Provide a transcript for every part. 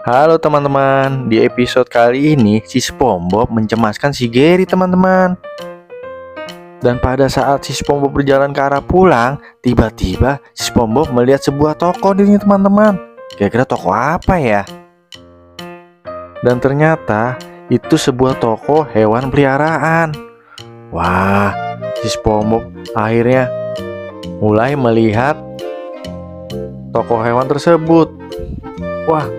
Halo teman-teman, di episode kali ini si SpongeBob mencemaskan si Gary teman-teman. Dan pada saat si SpongeBob berjalan ke arah pulang, tiba-tiba si SpongeBob melihat sebuah toko di sini teman-teman. Kira-kira toko apa ya? Dan ternyata itu sebuah toko hewan peliharaan. Wah, si SpongeBob akhirnya mulai melihat toko hewan tersebut. Wah,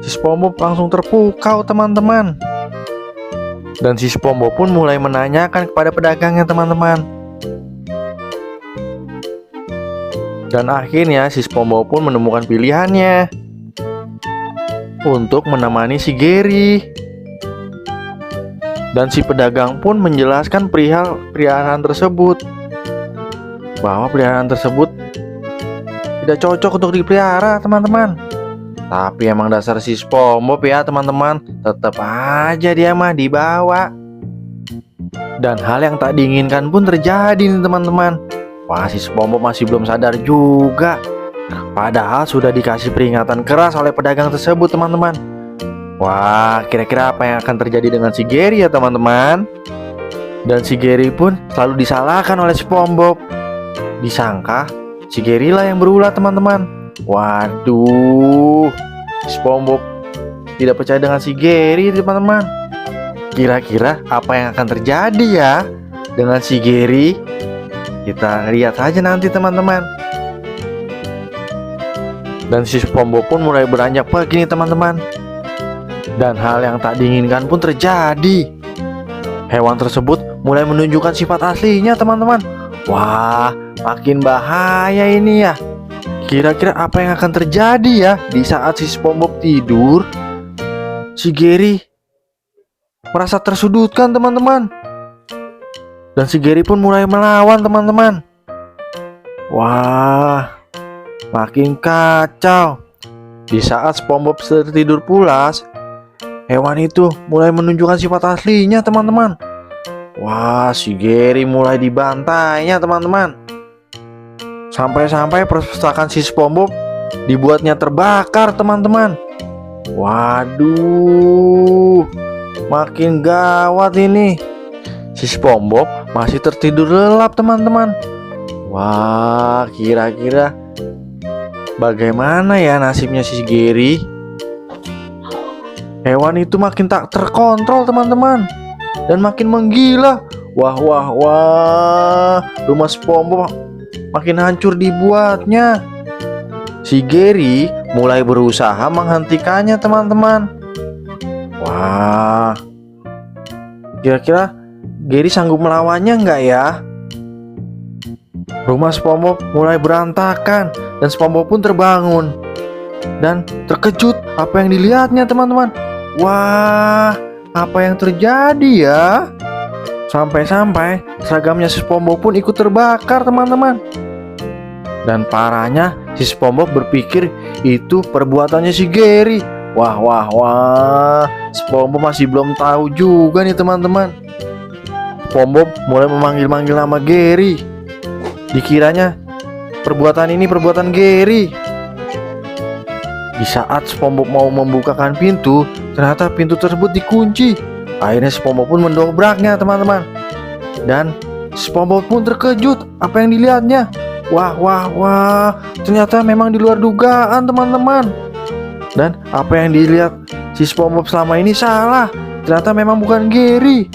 si SpongeBob langsung terpukau teman-teman. Dan si SpongeBob pun mulai menanyakan kepada pedagangnya teman-teman. Dan akhirnya si SpongeBob pun menemukan pilihannya untuk menemani si Gary. Dan si pedagang pun menjelaskan perihal peliharaan tersebut, bahwa peliharaan tersebut tidak cocok untuk dipelihara teman-teman. Tapi emang dasar si SpongeBob ya teman-teman, tetap aja dia mah dibawa. Dan hal yang tak diinginkan pun terjadi nih teman-teman. Wah, si SpongeBob masih belum sadar juga. Padahal sudah dikasih peringatan keras oleh pedagang tersebut teman-teman. Wah, kira-kira apa yang akan terjadi dengan si Gary ya teman-teman? Dan si Gary pun selalu disalahkan oleh SpongeBob. Disangka si Gary lah yang berulah teman-teman. Waduh, SpongeBob tidak percaya dengan si Gary teman-teman. Kira-kira apa yang akan terjadi ya dengan si Gary? Kita lihat saja nanti teman-teman. Dan si SpongeBob pun mulai beranjak pergi nih teman-teman. Dan hal yang tak diinginkan pun terjadi. Hewan tersebut mulai menunjukkan sifat aslinya teman-teman. Wah, makin bahaya ini ya. Kira-kira apa yang akan terjadi ya di saat si SpongeBob tidur? Si Gary merasa tersudutkan teman-teman. Dan si Gary pun mulai melawan teman-teman. Wah, makin kacau. Di saat SpongeBob tertidur pulas, hewan itu mulai menunjukkan sifat aslinya teman-teman. Wah, si Gary mulai dibantainya teman-teman. Sampai-sampai perpustakaan si SpongeBob dibuatnya terbakar teman-teman. Waduh, makin gawat ini. Si SpongeBob masih tertidur lelap teman-teman. Wah, kira-kira bagaimana ya nasibnya si Gary? Hewan itu makin tak terkontrol teman-teman, dan makin menggila. Wah, rumah SpongeBob makin hancur dibuatnya. Si Gary mulai berusaha menghentikannya teman-teman. Wah, kira-kira Gary sanggup melawannya nggak ya? Rumah SpongeBob mulai berantakan dan SpongeBob pun terbangun dan terkejut apa yang dilihatnya teman-teman. Wah, apa yang terjadi ya? Sampai-sampai seragamnya si SpongeBob pun ikut terbakar teman-teman. Dan parahnya si SpongeBob berpikir itu perbuatannya si Gary. Wah, SpongeBob masih belum tahu juga nih teman-teman. SpongeBob mulai memanggil-manggil nama Gary. Dikiranya perbuatan ini perbuatan Gary. Di saat SpongeBob mau membukakan pintu, ternyata pintu tersebut dikunci. Akhirnya SpongeBob pun mendobraknya teman-teman. Dan SpongeBob pun terkejut apa yang dilihatnya. Wah, ternyata memang di luar dugaan teman-teman. Dan apa yang dilihat si SpongeBob selama ini salah. Ternyata memang bukan Gary.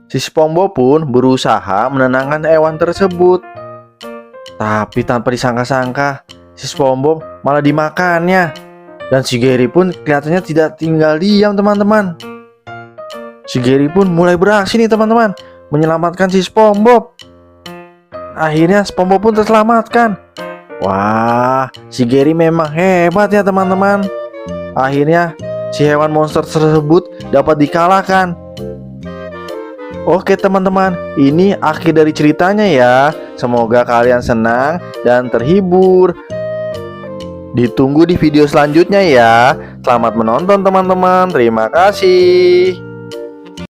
Si SpongeBob pun berusaha menenangkan hewan tersebut. Tapi tanpa disangka-sangka, si SpongeBob malah dimakannya. Dan si Gary pun kelihatannya tidak tinggal diam teman-teman. Si Gary pun mulai beraksi nih teman-teman, menyelamatkan si SpongeBob. Akhirnya SpongeBob pun terselamatkan. Wah, si Gary memang hebat ya teman-teman. Akhirnya si hewan monster tersebut dapat dikalahkan. Oke teman-teman, ini akhir dari ceritanya ya. Semoga kalian senang dan terhibur. Ditunggu di video selanjutnya ya. Selamat menonton teman-teman. Terima kasih.